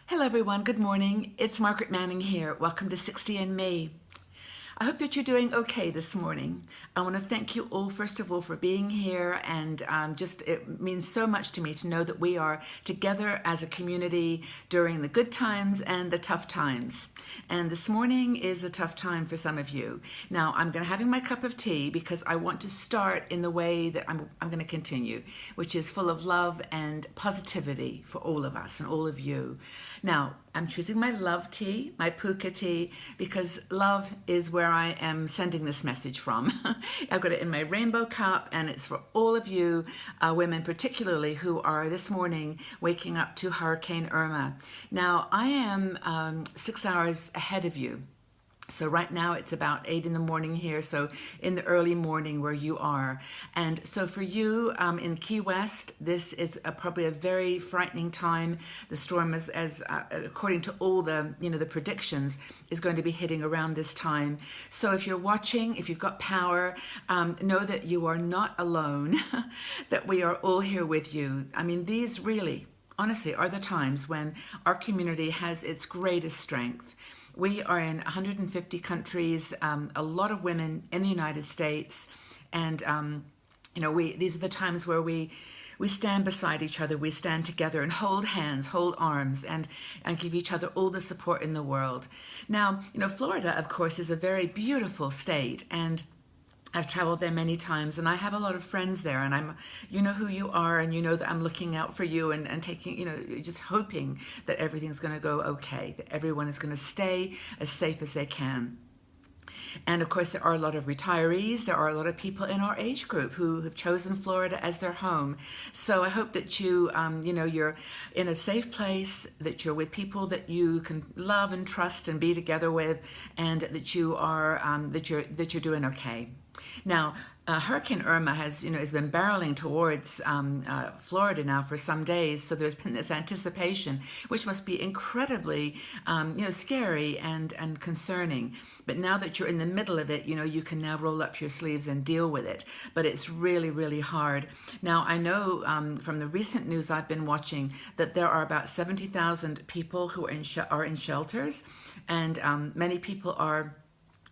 Hello everyone, good morning. It's Margaret Manning here. Welcome to 60 and Me. I hope that you're doing okay this morning. I want to thank you all, first of all, for being here, and it means so much to me to know that we are together as a community during the good times and the tough times. And this morning is a tough time for some of you. Now, I'm going to having my cup of tea because I want to start in the way that I'm going to continue, which is full of love and positivity for all of us and all of you. Now, I'm choosing my love tea, my puka tea, because love is where I am sending this message from. I've got it in my rainbow cup, and it's for all of you women particularly who are this morning waking up to Hurricane Irma. Now, I am 6 hours ahead of you. So right now it's about 8 in the morning here, so in the early morning where you are. And so for you in Key West, this is probably a very frightening time. The storm is, according to all the predictions, is going to be hitting around this time. So if you're watching, if you've got power, know that you are not alone, that we are all here with you. I mean, these really, honestly, are the times when our community has its greatest strength. We are in 150 countries, a lot of women in the United States, and these are the times where we stand beside each other, we stand together and hold hands, hold arms, and give each other all the support in the world. Now, Florida, of course, is a very beautiful state, and I've traveled there many times, and I have a lot of friends there, and you know who you are, and you know that I'm looking out for you and taking, just hoping that everything's going to go okay, that everyone is going to stay as safe as they can. And of course, there are a lot of retirees. There are a lot of people in our age group who have chosen Florida as their home. So I hope that you're in a safe place, that you're with people that you can love and trust and be together with, and that you are that you're doing okay. Now, Hurricane Irma has been barreling towards Florida now for some days, so there's been this anticipation, which must be incredibly, scary and concerning. But now that you're in the middle of it, you can now roll up your sleeves and deal with it. But it's really, really hard. Now, I know from the recent news I've been watching that there are about 70,000 people who are in shelters, and many people are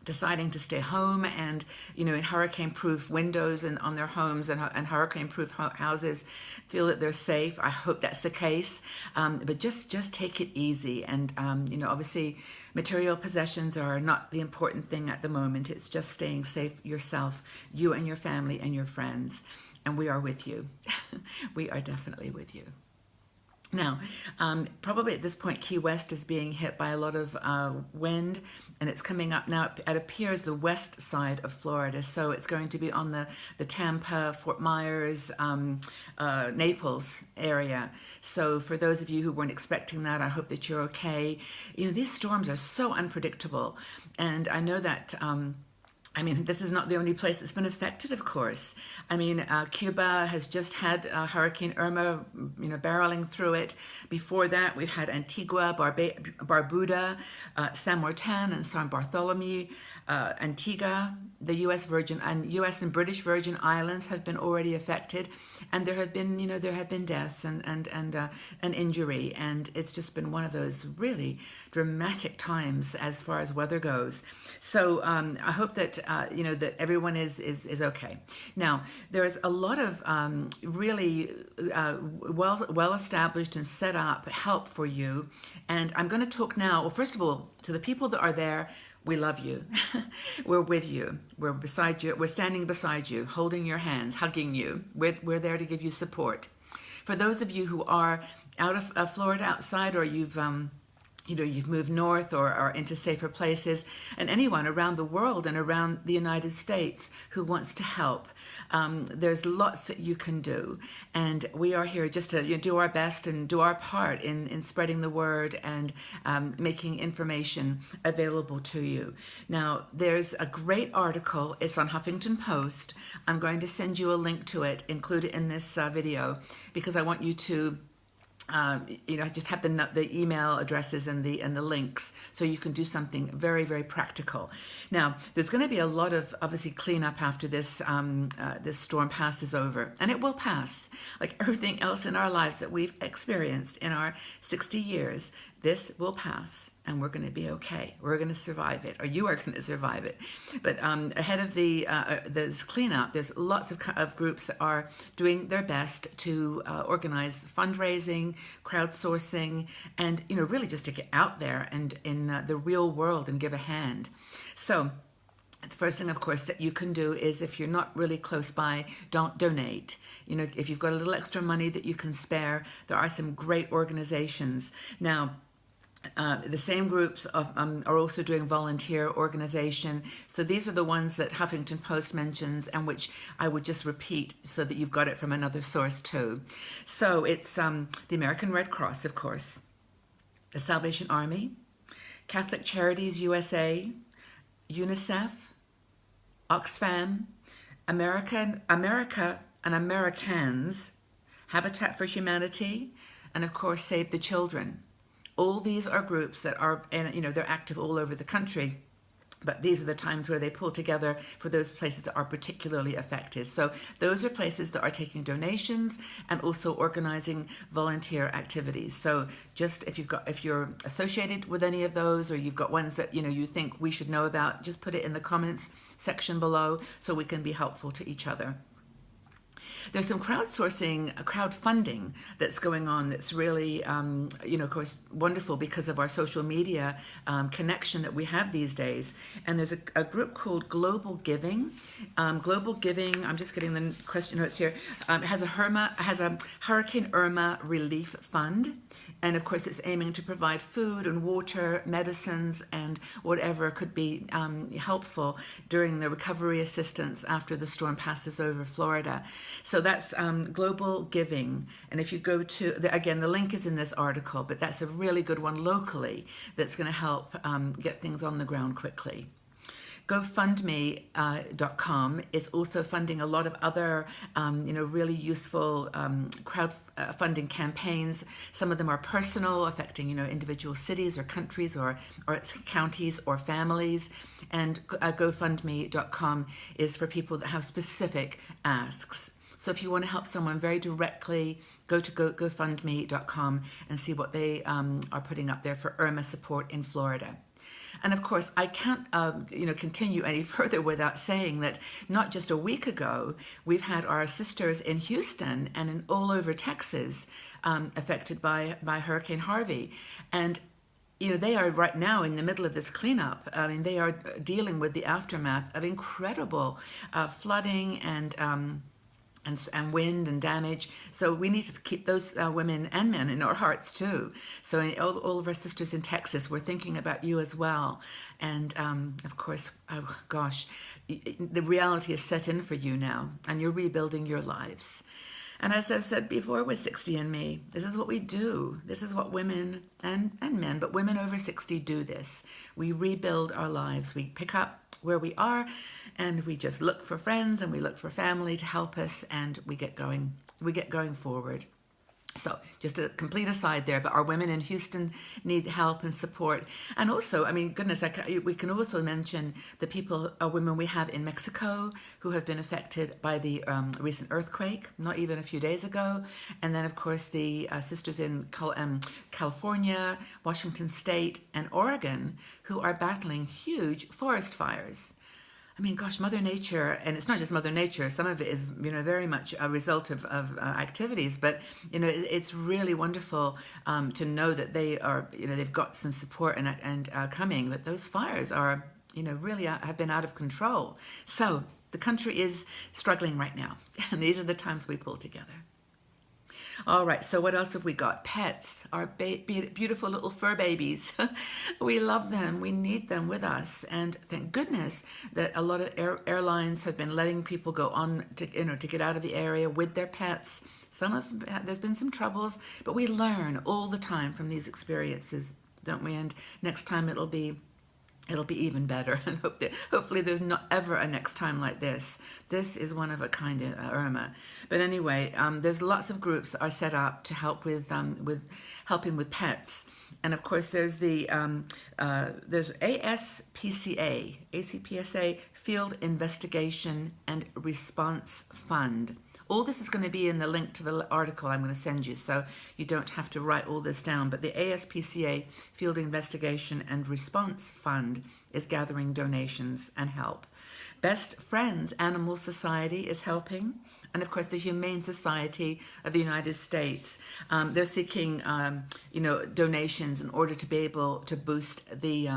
deciding to stay home and in hurricane-proof windows and on their homes and hurricane-proof houses, feel that they're safe. I hope that's the case, but just take it easy. And obviously material possessions are not the important thing at the moment. It's just staying safe yourself, you and your family and your friends, and we are with you. We are definitely with you. Now, probably at this point, Key West is being hit by a lot of wind, and it's coming up now. It appears the west side of Florida, so it's going to be on the Tampa, Fort Myers, Naples area. So for those of you who weren't expecting that, I hope that you're okay. These storms are so unpredictable, and I know that this is not the only place that's been affected, of course. Cuba has just had Hurricane Irma, barreling through it. Before that, we've had Antigua, Barbuda, San Martin, and San Bartholomew, Antigua. The U.S. and British Virgin Islands have been already affected, and there have been deaths and injury, and it's just been one of those really dramatic times as far as weather goes. So I hope that that everyone is okay. Now, there's a lot of really well established and set up help for you, and I'm going to talk now. Well, first of all, to the people that are there. We love you. We're with you. We're beside you. We're standing beside you, holding your hands, hugging you. We're there to give you support. For those of you who are out of Florida, outside, or you've moved north or are into safer places, and anyone around the world and around the United States who wants to help, there's lots that you can do. And we are here just to do our best and do our part in spreading the word and making information available to you. Now, there's a great article. It's on Huffington Post. I'm going to send you a link to it, include it in this video, because I want you to just have the email addresses and the links, so you can do something very, very practical. Now, there's going to be a lot of obviously cleanup after this this storm passes over, and it will pass. Like everything else in our lives that we've experienced in our 60 years, This will pass, and we're going to be okay. We're going to survive it, or you are going to survive it. But ahead of this cleanup, there's lots of groups that are doing their best to organize fundraising, crowdsourcing, and really just to get out there and in the real world and give a hand. So the first thing, of course, that you can do is, if you're not really close by, don't donate. If you've got a little extra money that you can spare, there are some great organizations. Now, the same groups are also doing volunteer organization. So these are the ones that Huffington Post mentions, and which I would just repeat so that you've got it from another source too. So it's the American Red Cross, of course, the Salvation Army, Catholic Charities USA, UNICEF, Oxfam, America and Americans, Habitat for Humanity, and of course Save the Children. All these are groups that are, they're active all over the country, but these are the times where they pull together for those places that are particularly affected. So those are places that are taking donations and also organizing volunteer activities. So just if you're associated with any of those, or you've got ones that you think we should know about, just put it in the comments section below so we can be helpful to each other. There's some crowdfunding that's going on that's really, of course, wonderful because of our social media connection that we have these days. And there's a group called Global Giving. Global Giving, I'm just getting the question notes here, has a Hurricane Irma relief fund. And of course, it's aiming to provide food and water, medicines, and whatever could be helpful during the recovery assistance after the storm passes over Florida. So that's Global Giving. And if you go to, again, the link is in this article, but that's a really good one locally that's going to help get things on the ground quickly. GoFundMe.com is also funding a lot of other, really useful crowdfunding campaigns. Some of them are personal, affecting, individual cities or countries or counties or families. And GoFundMe.com is for people that have specific asks. So if you want to help someone very directly, go to GoFundMe.com and see what they are putting up there for Irma support in Florida. And of course, I can't, continue any further without saying that not just a week ago, we've had our sisters in Houston and in all over Texas affected by Hurricane Harvey. And they are right now in the middle of this cleanup. I mean, they are dealing with the aftermath of incredible flooding and wind and damage. So we need to keep those women and men in our hearts too. So all of our sisters in Texas, we're thinking about you as well. And of course, oh gosh, the reality is set in for you now, and you're rebuilding your lives. And as I've said before with 60andMe, this is what we do. This is what women and men, but women over 60 do this. We rebuild our lives. We pick up where we are, and we just look for friends and we look for family to help us, and we get going forward. So just a complete aside there, but our women in Houston need help and support. And also, I mean, goodness, we can also mention the women we have in Mexico who have been affected by the recent earthquake, not even a few days ago. And then, of course, the sisters in California, Washington State, and Oregon who are battling huge forest fires. I mean, gosh, Mother Nature, and it's not just Mother Nature, some of it is, very much a result of activities, but, it's really wonderful to know that they are, they've got some support and coming, but those fires are, really have been out of control. So the country is struggling right now, and these are the times we pull together. All right, so what else have we got? Pets, our beautiful little fur babies. We love them. We need them with us. And thank goodness that a lot of airlines have been letting people go on to get out of the area with their pets. There's been some troubles, but we learn all the time from these experiences, don't we? And next time it'll be even better, and hopefully there's not ever a next time like this. This is one of a kind of Irma. But anyway, there's lots of groups that are set up to help with helping with pets. And of course, there's there's ACPSA, Field Investigation and Response Fund. All this is going to be in the link to the article I'm going to send you, so you don't have to write all this down. But the ASPCA Field Investigation and Response Fund is gathering donations and help. Best Friends Animal Society is helping. And of course, the Humane Society of the United States, they're seeking, donations in order to be able to boost the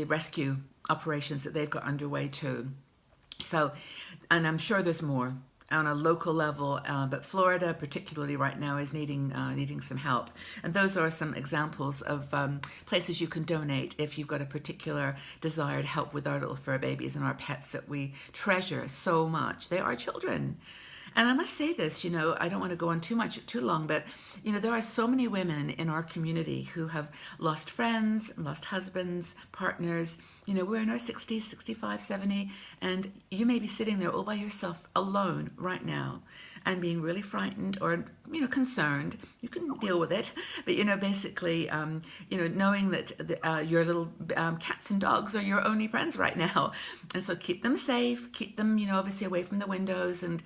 rescue operations that they've got underway too. So, and I'm sure there's more on a local level, but Florida, particularly right now, is needing some help. And those are some examples of places you can donate if you've got a particular desire to help with our little fur babies and our pets that we treasure so much. They are children. And I must say this, I don't want to go on too long, but, there are so many women in our community who have lost friends, lost husbands, partners. We're in our 60s, 65, 70, and you may be sitting there all by yourself alone right now and being really frightened or, concerned. You can deal with it, but, basically, knowing that your little cats and dogs are your only friends right now. And so keep them safe, keep them, obviously away from the windows, and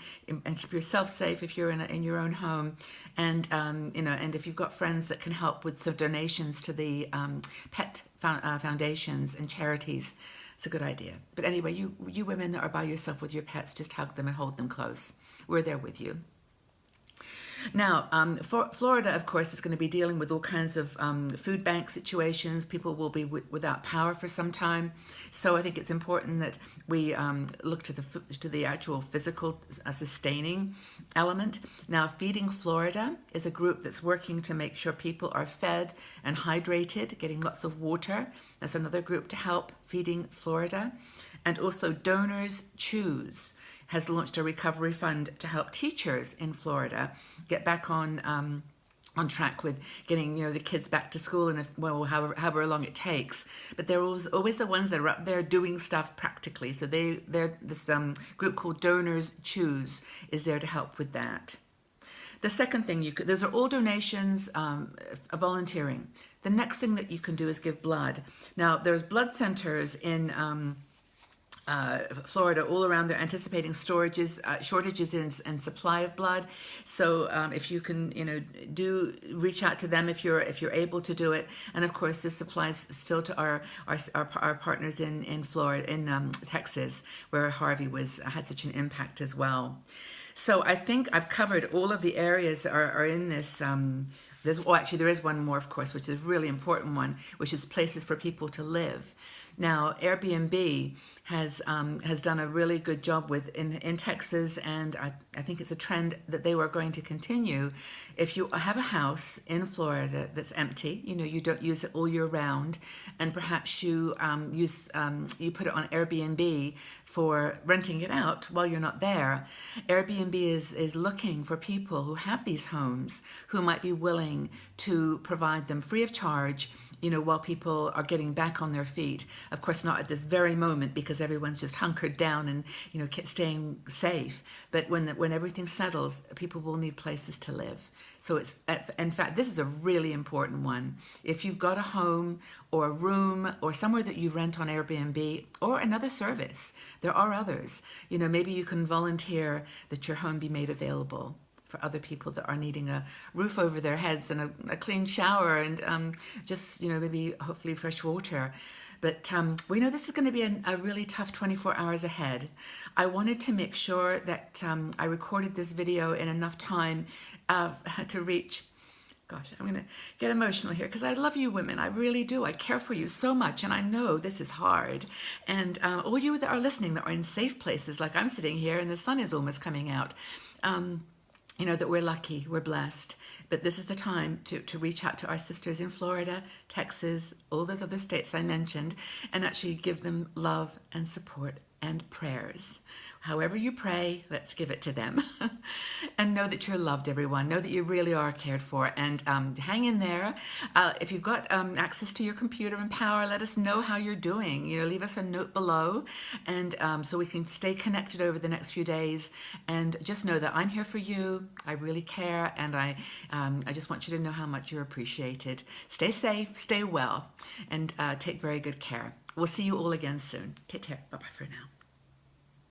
keep yourself safe if you're in your own home. And, and if you've got friends that can help with some donations to the pet foundations and charities, it's a good idea. But anyway, you women that are by yourself with your pets, just hug them and hold them close. We're there with you. Now, Florida, of course, is going to be dealing with all kinds of food bank situations. People will be without power for some time. So I think it's important that we look to the actual physical sustaining element. Now, Feeding Florida is a group that's working to make sure people are fed and hydrated, getting lots of water. That's another group to help Feeding Florida. And also Donors Choose has launched a recovery fund to help teachers in Florida get back on track with getting the kids back to school, and however long it takes. But they're always the ones that are up there doing stuff practically. So this group called Donors Choose is there to help with that. The second thing those are all donations, volunteering. The next thing that you can do is give blood. Now there's blood centers in Florida all around. They're anticipating shortages in supply of blood. So if you can, do reach out to them if you're able to do it. And of course, this applies still to our partners in Florida, in Texas, where Harvey had such an impact as well. So I think I've covered all of the areas that are in this. There is one more, of course, which is a really important one, which is places for people to live. Now, Airbnb has done a really good job in Texas, and I think it's a trend that they were going to continue. If you have a house in Florida that's empty, you don't use it all year round, and perhaps you you put it on Airbnb for renting it out while you're not there. Airbnb is looking for people who have these homes who might be willing to provide them free of charge, while people are getting back on their feet. Of course, not at this very moment because everyone's just hunkered down and, staying safe. But when everything settles, people will need places to live. So in fact, this is a really important one. If you've got a home or a room or somewhere that you rent on Airbnb or another service, there are others. Maybe you can volunteer that your home be made available for other people that are needing a roof over their heads and a clean shower and just, maybe hopefully fresh water. But we know this is going to be a really tough 24 hours ahead. I wanted to make sure that I recorded this video in enough time to reach. Gosh, I'm going to get emotional here because I love you women. I really do. I care for you so much, and I know this is hard. And all you that are listening that are in safe places, like I'm sitting here and the sun is almost coming out, that we're lucky, we're blessed. But this is the time to reach out to our sisters in Florida, Texas, all those other states I mentioned, and actually give them love and support and prayers. However you pray, let's give it to them. And know that you're loved, everyone. Know that you really are cared for. And hang in there. If you've got access to your computer and power, let us know how you're doing. Leave us a note below, and so we can stay connected over the next few days. And just know that I'm here for you. I really care, and I just want you to know how much you're appreciated. Stay safe, stay well, and take very good care. We'll see you all again soon. Take care. Bye-bye for now.